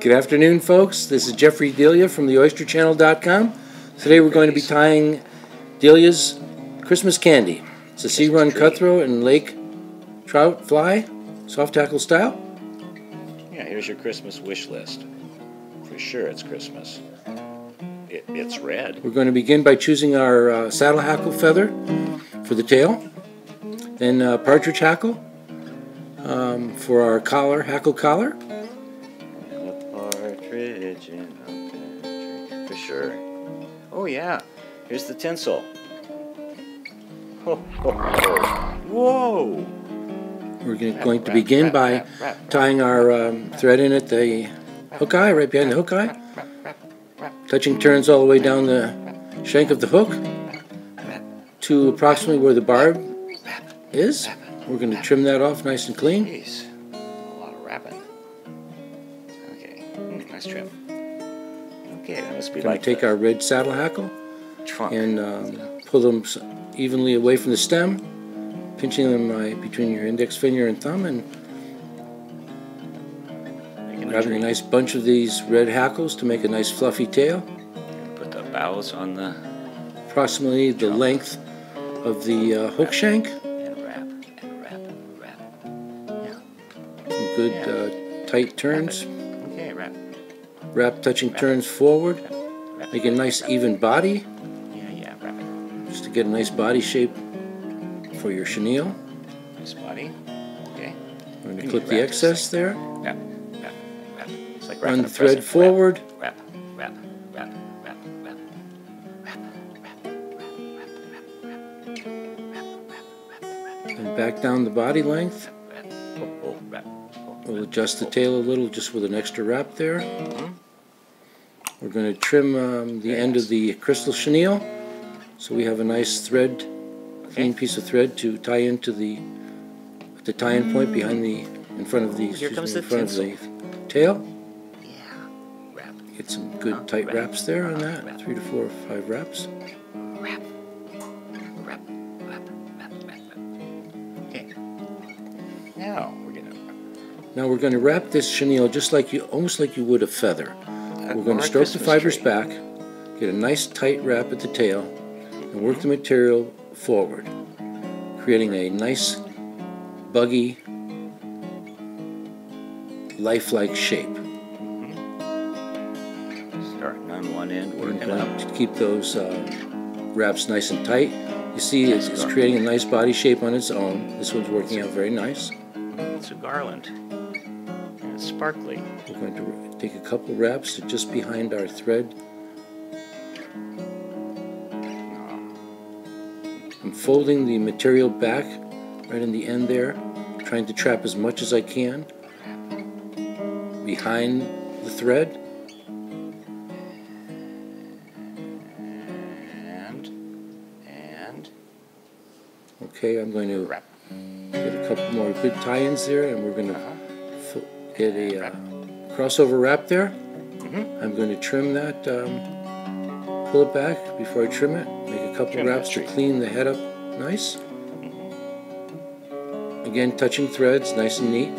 Good afternoon, folks. This is Delia from the oysterchannel.com. Today we're going to be tying Delia's Christmas candy. It's a sea-run cutthroat and lake trout fly, soft tackle style. Yeah, here's your Christmas wish list. For sure it's Christmas. It's red. We're going to begin by choosing our saddle hackle feather for the tail, then partridge hackle for our collar, hackle collar. Partridge in a pear tree. For sure. Oh yeah, here's the tinsel. Ho, ho, ho. Whoa! We're going to begin by tying our thread in at the hook eye, right behind the hook eye. Touching turns all the way down the shank of the hook to approximately where the barb is. We're going to trim that off nice and clean. Jeez, a lot of wrapping. Okay, nice trim. Okay, that must be We're going to take our red saddle hackle trunk and pull them evenly away from the stem, pinching them between your index finger and thumb, and grabbing a nice bunch of these red hackles to make a nice fluffy tail. Put the bows on the approximately the length of the hook shank. And wrap. Yeah. Some good tight turns. Okay, wrap. Wrap touching turns forward. Make a nice even body. Yeah, wrap it. Just to get a nice body shape for your chenille. Nice body. Okay. We're going to clip the excess there. Wrap. It's like Run the thread forward. Wrap. And back down the body length. Wrap. We'll adjust the tail a little just with an extra wrap there. We're going to trim the end of the crystal chenille, so we have a nice thread, clean piece of thread to tie into the tie-in point behind in front of the tail. Yeah. Wrap. Get some good tight wraps there on that. 3 to 4 or 5 wraps. Wrap. Okay. Now we're going to wrap this chenille just like almost like you would a feather. We're going to stroke the fibers back, get a nice tight wrap at the tail, and work the material forward, creating a nice, buggy, lifelike shape. Starting on one end, We're working going up. to keep those wraps nice and tight. You see it's creating a nice body shape on its own. This one's working out very nice. It's a garland. And it's sparkly. We're going to take a couple wraps to just behind our thread. I'm folding the material back right in the end there, trying to trap as much as I can behind the thread. And okay, I'm going to get a couple more good tie-ins there, and we're going to get a crossover wrap there. I'm going to trim that, pull it back before I trim it, make a couple wraps to clean the head up nice. Again, touching threads, nice and neat.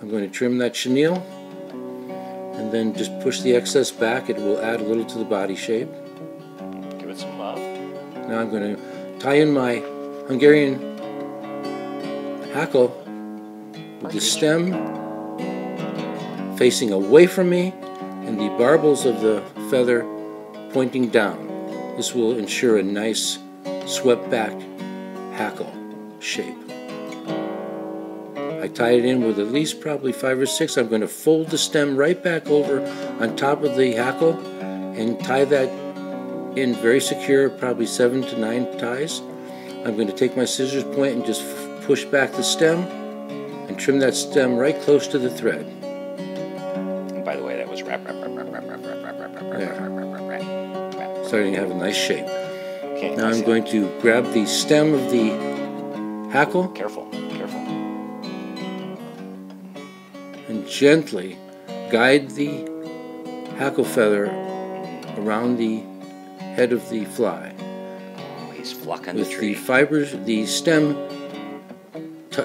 I'm going to trim that chenille, and then just push the excess back. It will add a little to the body shape. Give it some love. Now I'm going to tie in my Hungarian hackle with the stem facing away from me and the barbels of the feather pointing down. This will ensure a nice swept back hackle shape. I tie it in with at least probably 5 or 6. I'm going to fold the stem right back over on top of the hackle and tie that in very secure, probably 7 to 9 ties. I'm going to take my scissors point and just push back the stem and trim that stem right close to the thread. And by the way, that was wrap. Starting to have a nice shape. Okay, now I'm going to grab the stem of the hackle. Careful. And gently guide the hackle feather around the head of the fly. Oh, he's flocking with the tree. The fibers, the stem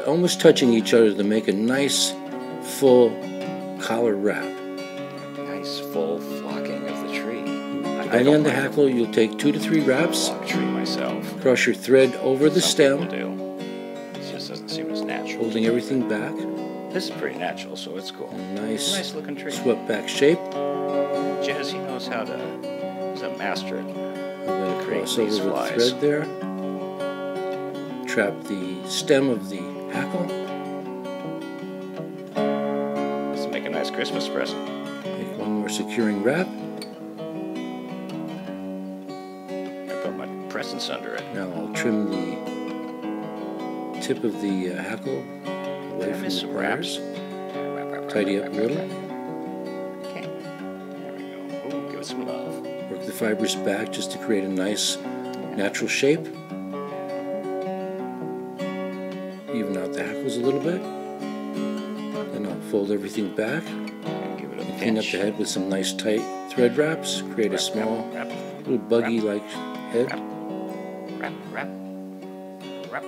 almost touching each other to make a nice full collar wrap. nice full flocking of the tree. Depending on the hackle, you'll take 2 to 3 wraps. Flock tree myself. Cross your thread over the Some stem, people do. It just doesn't seem as natural. holding everything back. This is pretty natural, so it's cool. A nice looking tree. swept back shape. Jazz, he knows how to. He's a master at I'm going to creating cross these over with flies. the thread there. Trap the stem of the hackle. Let's make a nice Christmas present. Make one more securing wrap. I put my presents under it. Now I'll trim the tip of the hackle away from the pliers. Tidy up a little. Okay. There we go. Ooh, give it some love. Work the fibers back just to create a nice natural shape. Even out the hackles a little bit. Then I'll fold everything back. And give it a And clean up pinch. the head with some nice tight thread wraps. Create a small, Wrap, little buggy-like head. wrap, wrap, wrap.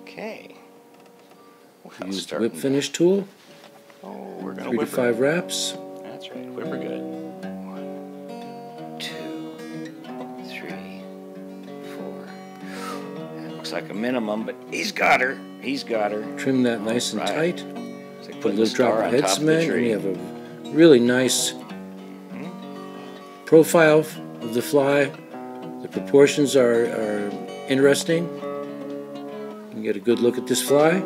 Okay. Well, Use the starting- whip finish tool. Oh, we're gonna 3 to whip 5 wraps. That's right. Whip her good. 1, 2, 3, 4. That looks like a minimum, but he's got her. He's got her. Trim that nice and Right. tight. It's like Put a putting a little drop star of on head top of the cement, and tree. you have a really nice profile of the fly. The proportions are interesting. You get a good look at this fly.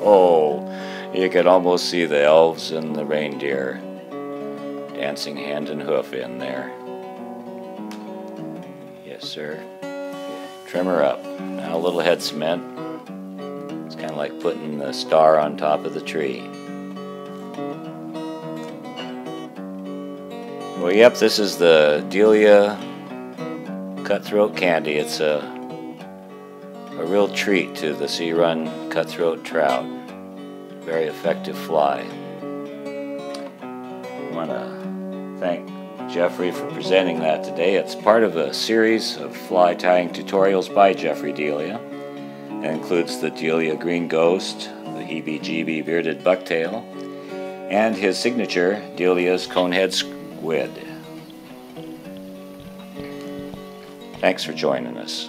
Oh, you could almost see the elves and the reindeer dancing hand and hoof in there. Yes, sir. Trim her up. Now a little head cement. It's kind of like putting the star on top of the tree. Well, yep, this is the Delia cutthroat candy. It's a real treat to the sea-run cutthroat trout. Very effective fly. I want to thank Jeffrey for presenting that today. It's part of a series of fly tying tutorials by Jeffrey Delia. It includes the Delia Green Ghost, the heebie-jeebie bearded bucktail, and his signature, Delia's conehead squid. Thanks for joining us.